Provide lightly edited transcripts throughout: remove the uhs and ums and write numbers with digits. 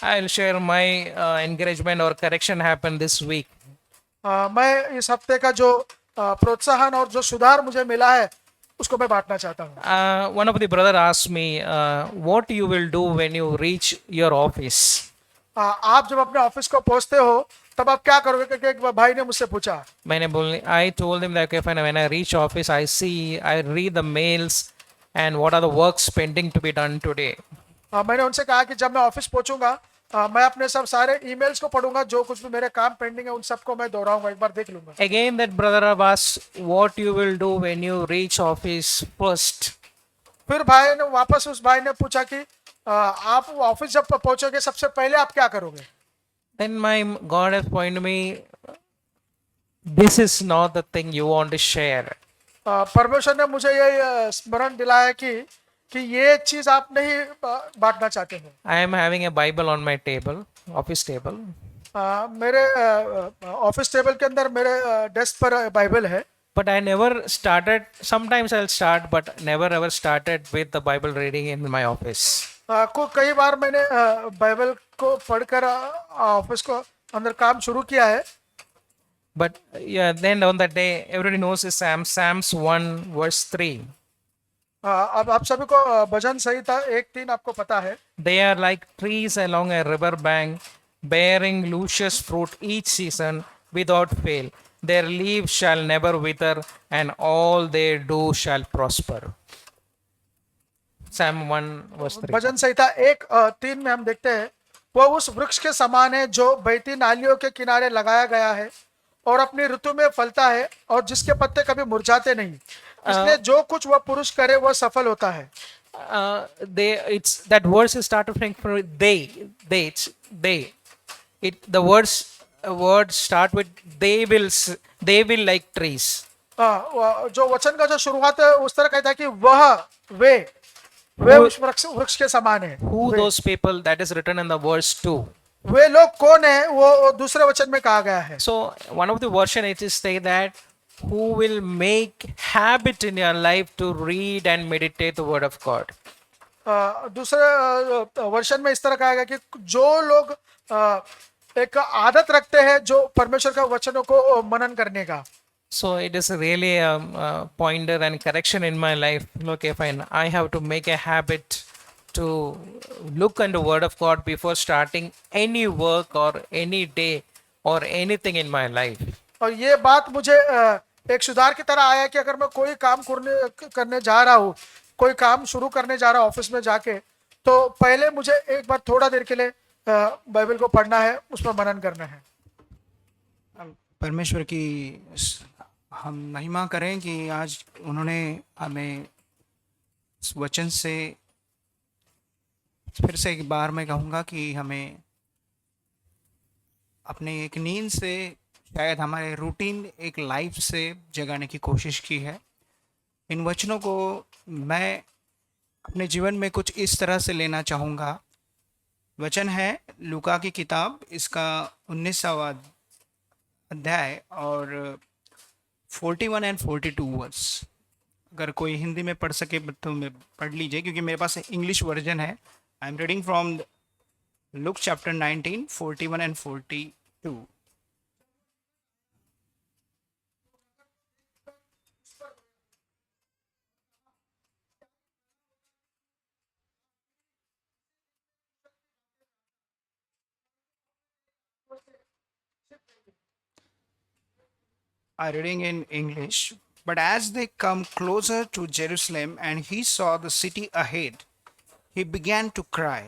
I'll share my encouragement or correction happened this week. मैं इस हफ्ते का जो प्रोत्साहन और जो सुधार मुझे मिला है उसको मैं बांटना चाहता हूँ। One of the brother asked me, what you will do when you reach your office. आप जब अपने ऑफिस को पहुंचते हो तब आप क्या करोगे, क्योंकि एक भाई ने मुझसे पूछा। I told him that okay, fine, when I reach office, I read the mails and what are the works pending to be done today. मैंने उनसे कहा कि जब मैं ऑफिस पहुंचूंगा मैं अपने सब सारे ईमेल्स को पढ़ूंगा, जो कुछ भी मेरे काम पेंडिंग है उन सबको मैं दोहराऊंगा, एक बार देख लूंगा। Again, that brother have asked what you will do when you reach office first. फिर भाई ने वापस उस भाई ने पूछा कि आप ऑफिस जब पहुंचोगे सबसे पहले आप क्या करोगे। Then my God has pointed me, this is not the thing you want to share. परमेश्वर ने मुझे ये स्मरण दिलाया कि ये चीज आप नहीं बांटना चाहते हो। I am having a Bible on my table, office table. मेरे ऑफिस टेबल के अंदर मेरे डेस्क पर बाइबल है। But I never started, sometimes I'll start, but never ever started with the Bible reading in my office. को कई बार मैंने Bible को पढ़कर ऑफिस को अंदर काम शुरू किया है। But yeah, then on that day, everybody knows is Psalms 1 verse 3. अब आप सभी को भजन संहिता 1:3 आपको पता है। They are like trees along a river bank, bearing luscious fruit each season without fail. Their leaves shall never wither, and all they do shall prosper. Psalm 1 verse 3. भजन संहिता 1:3 में हम देखते हैं, वह उस वृक्ष के समान है जो बहती नालियों के किनारे लगाया गया है और अपनी ऋतु में फलता है और जिसके पत्ते कभी मुरझाते नहीं, इसलिए जो कुछ वह पुरुष करे वह सफल होता है। It's that verse is started from they. The words start with they will like trees. जो वचन का जो शुरुआत है उस तरह कहता है कि वे उस वृक्ष के समान है। Who those people? That is written in the verse 2. वे लोग कौन है, वो दूसरे वचन में कहा गया है। So one of the version it is say that who will make habit in your life to read and meditate the word of God. दूसरे वर्षन में इस तरह कहा गया कि जो लोग एक आदत रखते हैं जो परमेश्वर का वचनों को मनन करने का। So it is really a pointer and correction in my life. Okay, fine. I have to make a habit to look into word of God before starting any work or any day or anything in my life. और ये बात मुझे एक सुधार की तरह आया कि अगर मैं कोई काम करने जा रहा हूँ, कोई काम शुरू करने जा रहा हूँ ऑफिस में जाके, तो पहले मुझे एक बार थोड़ा देर के लिए बाइबल को पढ़ना है, उस पर मनन करना है। परमेश्वर की हम महिमा करें कि आज उन्होंने हमें इस वचन से फिर से एक बार मैं कहूँगा कि हमें अपने एक नींद से शायद हमारे रूटीन एक लाइफ से जगाने की कोशिश की है। इन वचनों को मैं अपने जीवन में कुछ इस तरह से लेना चाहूँगा। वचन है लूका की किताब, इसका 19वां अध्याय और 41 and 42 वर्स। अगर कोई हिंदी में पढ़ सके तो मैं पढ़ लीजिए, क्योंकि मेरे पास इंग्लिश वर्जन है। I am reading from look chapter 19, 41 and 42. I'm reading in English. But as they come closer to Jerusalem and he saw the city ahead, he began to cry,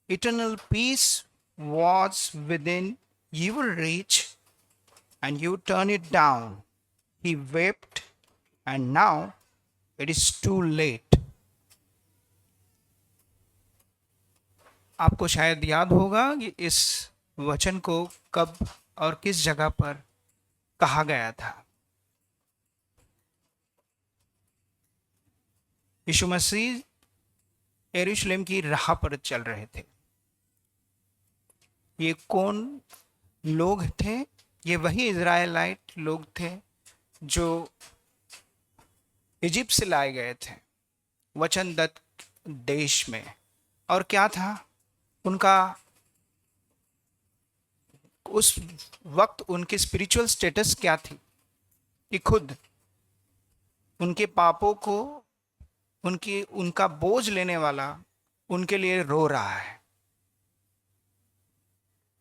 "Eternal peace was within your reach, and you turn it down." He wept, and now it is too late. आपको शायद याद होगा कि इस वचन को कब और किस जगह पर कहा गया था। यीशु मसीह यरूशलेम की राह पर चल रहे थे। ये कौन लोग थे? ये वही इज़राइलाइट लोग थे जो इजिप्ट से लाए गए थे वचनदत्त देश में। और क्या था? उनका उस वक्त उनकी स्पिरिचुअल स्टेटस क्या थी कि खुद उनके पापों को उनका बोझ लेने वाला उनके लिए रो रहा है।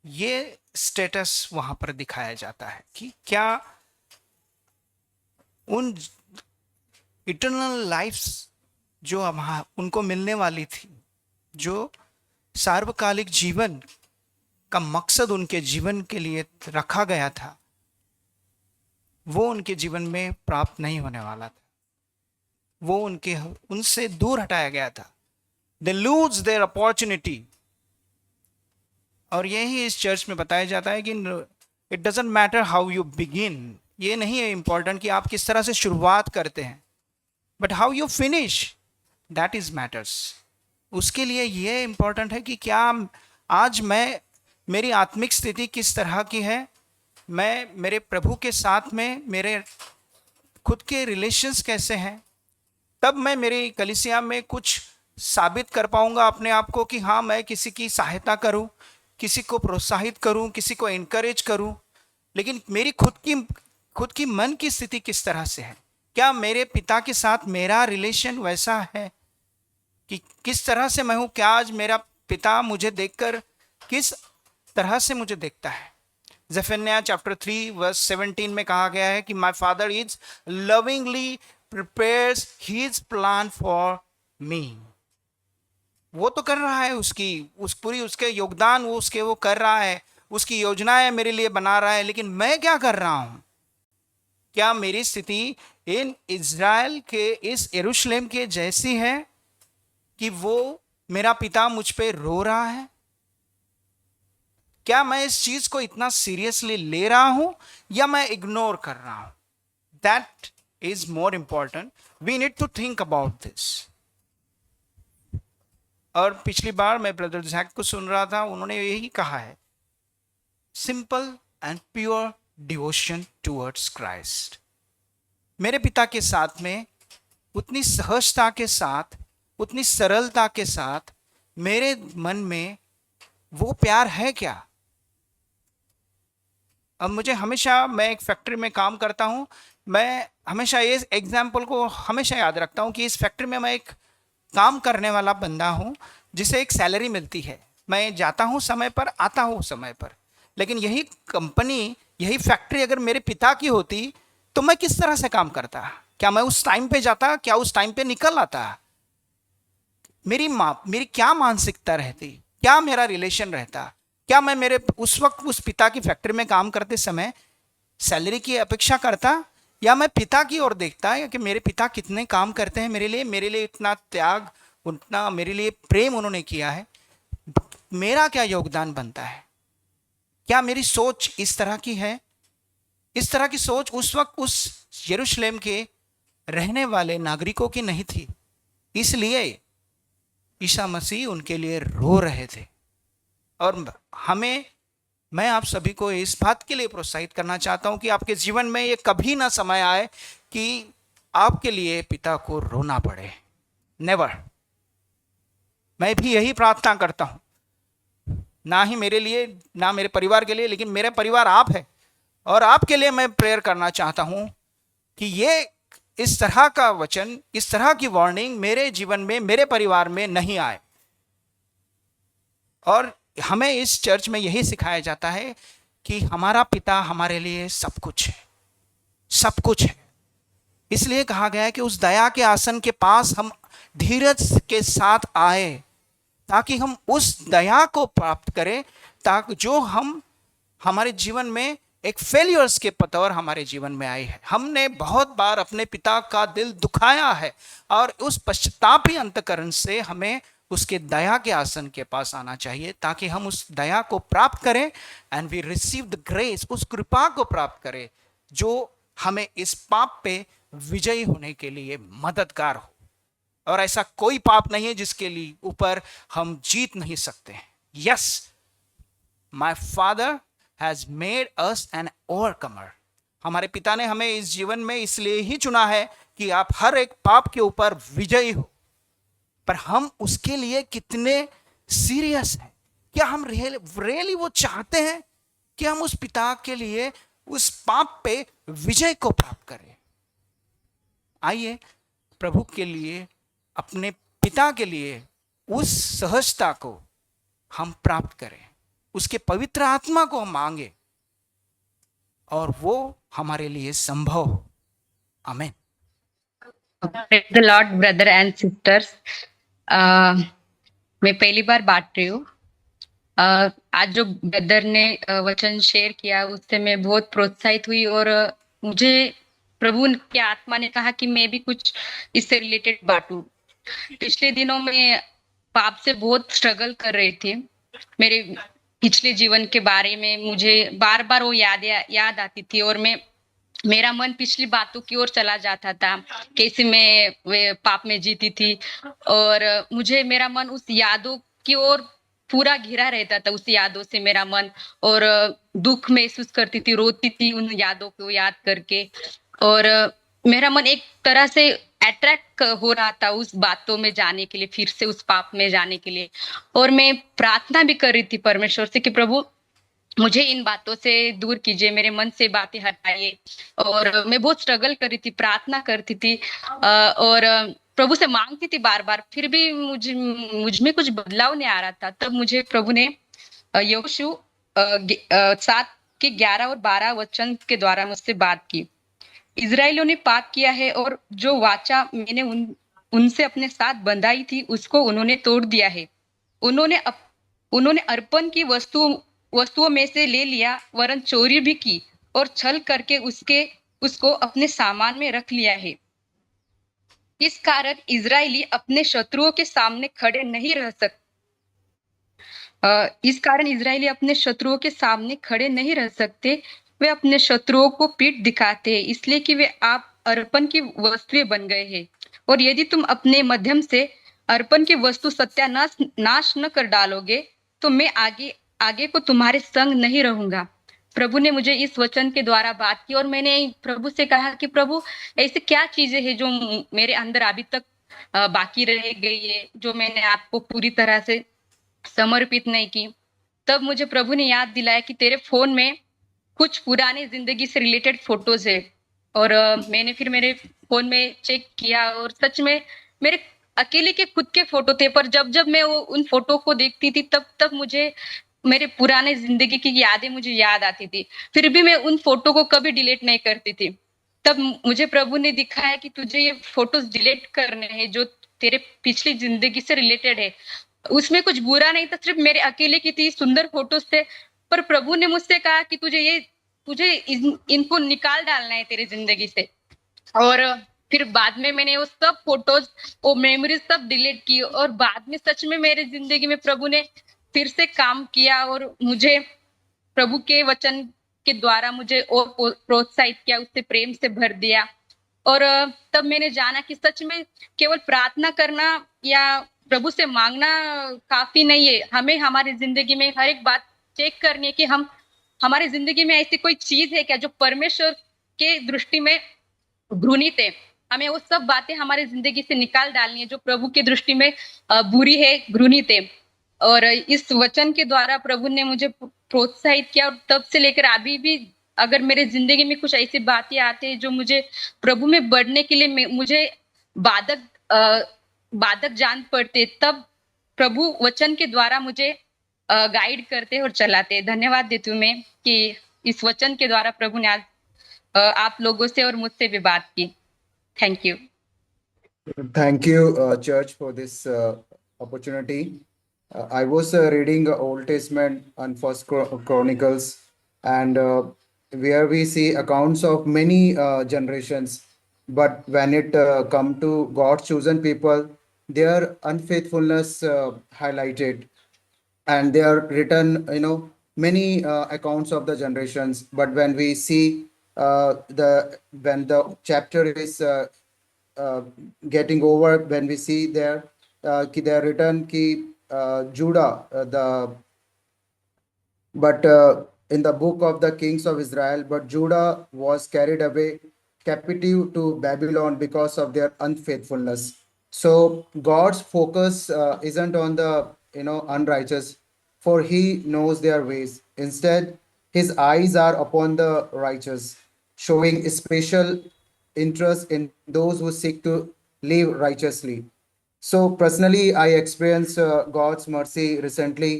ये स्टेटस वहां पर दिखाया जाता है कि क्या उन इटर्नल लाइफ्स जो उनको मिलने वाली थी, जो सार्वकालिक जीवन का मकसद उनके जीवन के लिए रखा गया था, वो उनके जीवन में प्राप्त नहीं होने वाला था। वो उनसे दूर हटाया गया था। They lose their opportunity। और यही इस चर्च में बताया जाता है कि it doesn't matter how you begin. ये नहीं है इंपॉर्टेंट कि आप किस तरह से शुरुआत करते हैं, but how you finish, that is matters. उसके लिए ये इंपॉर्टेंट है कि क्या आज मेरी आत्मिक स्थिति किस तरह की है, मैं मेरे प्रभु के साथ में मेरे खुद के रिलेशंस कैसे हैं, तब मैं मेरी कलीसिया में कुछ साबित कर पाऊंगा अपने आप को कि हाँ, मैं किसी की सहायता करूं, किसी को प्रोत्साहित करूं, किसी को इनकरेज करूं। लेकिन मेरी खुद की मन की स्थिति किस तरह से है? क्या मेरे पिता के साथ मेरा रिलेशन वैसा है कि किस तरह से मैं हूं? क्या आज मेरा पिता मुझे देखकर किस तरह से मुझे देखता है? ज़ेफन्याह चैप्टर 3 वर्स 17 में कहा गया है कि my father is lovingly prepares his plan for me. वो तो कर रहा है उसके योगदान वो कर रहा है, उसकी योजनाएं मेरे लिए बना रहा है, लेकिन मैं क्या कर रहा हूं? क्या मेरी स्थिति इन इज़राइल के इस यरूशलेम के जैसी है कि वो मेरा पिता मुझ पे रो रहा है? क्या मैं इस चीज को इतना सीरियसली ले रहा हूं या मैं इग्नोर कर रहा हूं? That is more important. We need to think about this. और पिछली बार मैं ब्रदर जैक को सुन रहा था, उन्होंने यही कहा है, simple and pure devotion towards Christ. मेरे पिता के साथ में उतनी सहजता के साथ, उतनी सरलता के साथ मेरे मन में वो प्यार है क्या? अब मुझे हमेशा, मैं एक फैक्ट्री में काम करता हूँ, मैं हमेशा ये एग्जाम्पल को हमेशा याद रखता हूँ कि इस फैक्ट्री में मैं एक काम करने वाला बंदा हूँ जिसे एक सैलरी मिलती है। मैं जाता हूँ समय पर, आता हूँ समय पर। लेकिन यही कंपनी, यही फैक्ट्री अगर मेरे पिता की होती तो मैं किस तरह से काम करता? क्या मैं उस टाइम पे जाता? क्या उस टाइम पे निकल आता? मेरी क्या मानसिकता रहती? क्या मेरा रिलेशन रहता? क्या मैं मेरे उस वक्त उस पिता की फैक्ट्री में काम करते समय सैलरी की अपेक्षा करता, या मैं पिता की ओर देखता कि मेरे पिता कितने काम करते हैं मेरे लिए इतना त्याग, उतना मेरे लिए प्रेम उन्होंने किया है, मेरा क्या योगदान बनता है? क्या मेरी सोच इस तरह की है? इस तरह की सोच उस वक्त उस यरूशलेम के रहने वाले नागरिकों की नहीं थी। इसलिए ईसा मसीह उनके लिए रो रहे थे। और मैं आप सभी को इस बात के लिए प्रोत्साहित करना चाहता हूं कि आपके जीवन में ये कभी ना समय आए कि आपके लिए पिता को रोना पड़े। नेवर। मैं भी यही प्रार्थना करता हूं, ना ही मेरे लिए, ना मेरे परिवार के लिए, लेकिन मेरा परिवार आप है, और आपके लिए मैं प्रेयर करना चाहता हूं कि ये इस तरह का वचन, इस तरह की वार्निंग मेरे जीवन में, मेरे परिवार में नहीं आए। और हमें इस चर्च में यही सिखाया जाता है कि हमारा पिता हमारे लिए सब कुछ है, सब कुछ है। इसलिए कहा गया है कि उस दया के आसन के पास हम धीरज के साथ आए, ताकि हम उस दया को प्राप्त करें, ताकि जो हमारे जीवन में एक फेलियर्स के पतौर हमारे जीवन में आई है। हमने बहुत बार अपने पिता का दिल दुखाया है, और उस पश्चातापी अंतकरण से हमें उसके दया के आसन के पास आना चाहिए, ताकि हम उस दया को प्राप्त करें, and we receive the grace, उस कृपा को प्राप्त करें जो हमें इस पाप पे विजयी होने के लिए मददगार हो। और ऐसा कोई पाप नहीं है जिसके लिए ऊपर हम जीत नहीं सकते हैं। Yes, my father has made us an overcomer. हमारे पिता ने हमें इस जीवन में इसलिए ही चुना है कि आप हर एक पाप के ऊपर विजयी हो। पर हम उसके लिए कितने सीरियस हैं, क्या हम रियली वो चाहते हैं कि हम उस पिता के लिए उस पाप पे विजय को प्राप्त करें? आइए प्रभु के लिए, अपने पिता के लिए उस सहजता को हम प्राप्त करें, उसके पवित्र आत्मा को हम मांगे और वो हमारे लिए संभव हो। आमीन। Praise the Lord, brother and sisters. मैं पहली बार बांट रही हूँ। आज जो ब्रदर ने वचन शेयर किया उससे मैं बहुत प्रोत्साहित हुई और मुझे प्रभु की आत्मा ने कहा कि मैं भी कुछ इससे रिलेटेड बांटूं। पिछले दिनों में पाप से बहुत स्ट्रगल कर रही थी। मेरे पिछले जीवन के बारे में मुझे बार बार वो याद आती थी और मेरा मन पिछली बातों की ओर चला जाता था, कैसे मैं वे पाप में जीती थी और मुझे मेरा मन उस यादों की ओर पूरा घिरा रहता था, उस यादों से मेरा मन, और दुख महसूस करती थी, रोती थी उन यादों को याद करके, और मेरा मन एक तरह से अट्रैक्ट हो रहा था उस बातों में जाने के लिए, फिर से उस पाप में जाने के लिए। और मैं प्रार्थना भी कर रही थी परमेश्वर से कि प्रभु मुझे इन बातों से दूर कीजिए, मेरे मन से बातें हटाइए। और मैं बहुत स्ट्रगल कर रही थी, प्रार्थना करती थी और प्रभु से मांगती थी बार बार, फिर भी मुझ में कुछ बदलाव नहीं आ रहा था। तब मुझे प्रभु ने यहोशू 7 के 11 और 12 वचन के द्वारा मुझसे बात की। इजराइलियों ने पाप किया है और जो वाचा मैंने उनसे अपने साथ बंधाई थी उसको उन्होंने तोड़ दिया है। उन्होंने अर्पण की वस्तुओं में से ले लिया, वरन चोरी भी की और छल करके उसको अपने सामान में रख लिया है। इस कारण इजरायली अपने शत्रुओं के सामने खड़े नहीं रह सकते। इस कारण इजरायली अपने शत्रुओं के सामने खड़े नहीं रह सकते। वे अपने शत्रुओं को पीठ दिखाते हैं, इसलिए कि वे आप अर्पण की वस्तुएं बन गए हैं। और यदि तुम अपने माध्यम से अर्पण की वस्तु सत्यानाश नाश न कर डालोगे तो मैं आगे को तुम्हारे संग नहीं रहूंगा। प्रभु ने मुझे इस वचन के द्वारा बात की और मैंने प्रभु से कहा कि प्रभु ऐसी क्या चीजें हैं जो मेरे अंदर अभी तक बाकी रह गई है, जो मैंने आपको पूरी तरह से समर्पित नहीं की। तब मुझे प्रभु ने याद दिलाया कि तेरे फोन में कुछ पुरानी जिंदगी से रिलेटेड फोटोज है। और मैंने फिर मेरे फोन में चेक किया और सच में मेरे अकेले के खुद के फोटो थे, पर जब जब मैं उन फोटो को देखती थी तब मुझे मेरे पुराने जिंदगी की यादें मुझे याद आती थी। फिर भी मैं उन फोटो को कभी डिलीट नहीं करती थी। तब मुझे प्रभु ने दिखाया कि तुझे ये फोटोज डिलीट करने हैं जो तेरे पिछली जिंदगी से रिलेटेड है। उसमें कुछ बुरा नहीं था, सिर्फ मेरे अकेले की थी, सुंदर फोटोज थे। पर प्रभु ने मुझसे कहा कि तुझे इनको निकाल डालना है तेरी जिंदगी से। और फिर बाद में मैंने वो सब फोटोज, वो मेमोरीज सब डिलीट की और बाद में सच में मेरे जिंदगी में प्रभु ने फिर से काम किया और मुझे प्रभु के वचन के द्वारा मुझे और प्रोत्साहित किया, उससे प्रेम से भर दिया। और तब मैंने जाना कि सच में केवल प्रार्थना करना या प्रभु से मांगना काफी नहीं है, हमें हमारी जिंदगी में हर एक बात चेक करनी है कि हमारी जिंदगी में ऐसी कोई चीज है क्या जो परमेश्वर के दृष्टि में घृणित है। हमें वो सब बातें हमारी जिंदगी से निकाल डालनी है जो प्रभु की दृष्टि में बुरी है, घृणित है। और इस वचन के द्वारा प्रभु ने मुझे प्रोत्साहित किया और तब से लेकर अभी भी अगर मेरे जिंदगी में कुछ ऐसी बातें आती है जो मुझे प्रभु में बढ़ने के लिए मुझे बाधक जान पड़ते, तब प्रभु वचन के द्वारा मुझे गाइड करते और चलाते। धन्यवाद देती हूँ मैं कि इस वचन के द्वारा प्रभु ने आज आप लोगों से और मुझसे भी बात की। Thank you. Thank you, Church, for this opportunity. I was reading Old Testament and First Chronicles, and where we see accounts of many generations. But when it come to God's chosen people, their unfaithfulness highlighted, and they are written, many accounts of the generations. But when we see when the chapter is getting over, when we see there they are written ki Judah but in the book of the kings of Israel, but Judah was carried away captive to Babylon because of their unfaithfulness. So God's focus isn't on the unrighteous for he knows their ways. Instead, his eyes are upon the righteous, showing special interest in those who seek to live righteously. So personally, I experienced God's mercy recently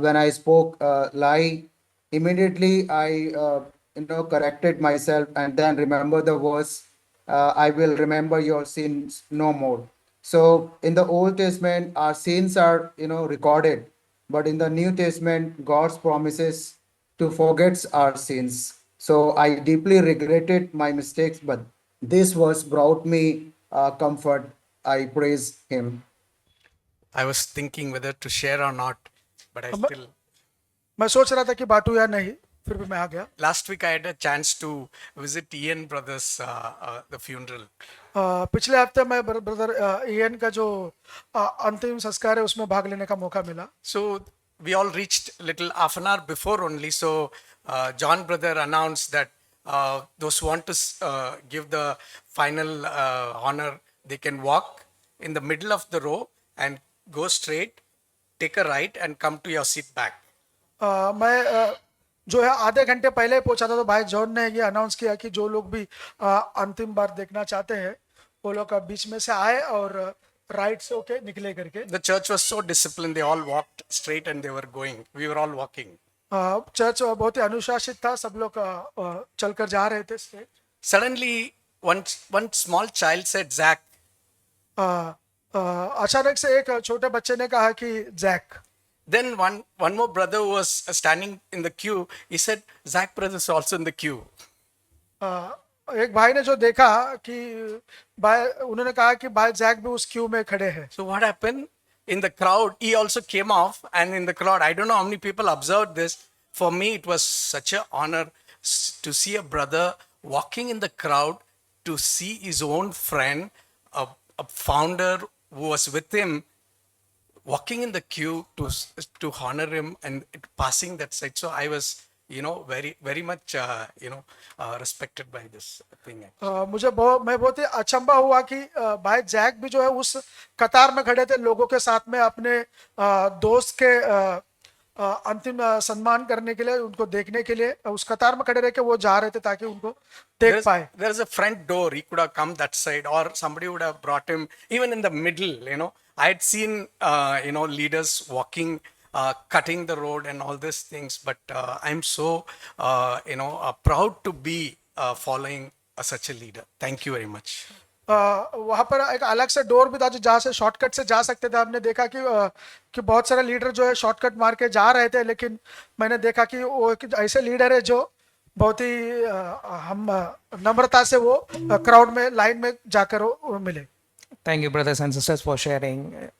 when I spoke lie. Immediately, I corrected myself and then remember the verse. I will remember your sins no more. So in the Old Testament, our sins are recorded, but in the New Testament, God's promises to forget our sins. So I deeply regretted my mistakes, but this verse brought me comfort. I praise Him. I was thinking whether to share or not, but I अब still. मैं सोच रहा था कि Bantu या नहीं, फिर भी मैं आ गया. Last week I had a chance to visit Ian brothers the funeral. पिछले हफ्ते मैं ब्रदर इयन का जो अंतिम संस्कार है उसमें भाग लेने का मौका मिला. So we all reached little half an hour before only. So John brother announced that those who want to give the final honor, they can walk in the middle of the row and go straight, take a right, and come to your seat back. मैं जो है आधे घंटे पहले पहुंचा था, तो भाई जॉन ने ये अनाउंस किया कि जो लोग भी अंतिम बार देखना चाहते हैं वो लोग बीच में से आए और राइट से होके निकले करके. The church was so disciplined, they all walked straight and they were going. We were all walking. Church बहुत ही अनुशासित था, सब लोग चलकर जा रहे थे straight. Suddenly, one small child said, Zach. अचानक से एक छोटे बच्चे ने कहा कि Jack. Then one more brother who was standing in the queue, he said, Zach brother is also in the queue. एक भाई ने जो देखा कि भाई, उन्होंने कहा कि भाई जैक भी उस क्यू में खड़े हैं. So what happened? In the crowd, he also came off, and in the crowd, I don't know how many people observed this. For me, it was such an honor to see a brother walking in the crowd, to see his own friend, a founder who was with him, walking in the queue to honor him and passing that side. So I was, very, very much, respected by this thing. मैं बहुत ही अचंभा हुआ कि भाई Jack भी जो है उस कतार में खड़े थे, लोगों के साथ में अपने दोस्त के अंतिम सम्मान करने के लिए, उनको देखने के लिए उस कतार में खड़े रह के वो जा रहे थे ताकि उनको देख पाए. There's a front door. He could have come that side, or somebody would have brought him even in the middle. I had seen, leaders walking, cutting the road and all these things. But I'm so, proud to be following such a leader. Thank you very much. वहां पर एक अलग से door भी था जहाँ से shortcut से जा सकते थे. हमने देखा कि बहुत सारे लीडर जो है शॉर्टकट मार के जा रहे थे, लेकिन मैंने देखा कि वो एक ऐसे लीडर है जो बहुत ही हम नम्रता से वो क्राउड में लाइन में जाकर वो मिले. Thank you, brothers and sisters, for sharing.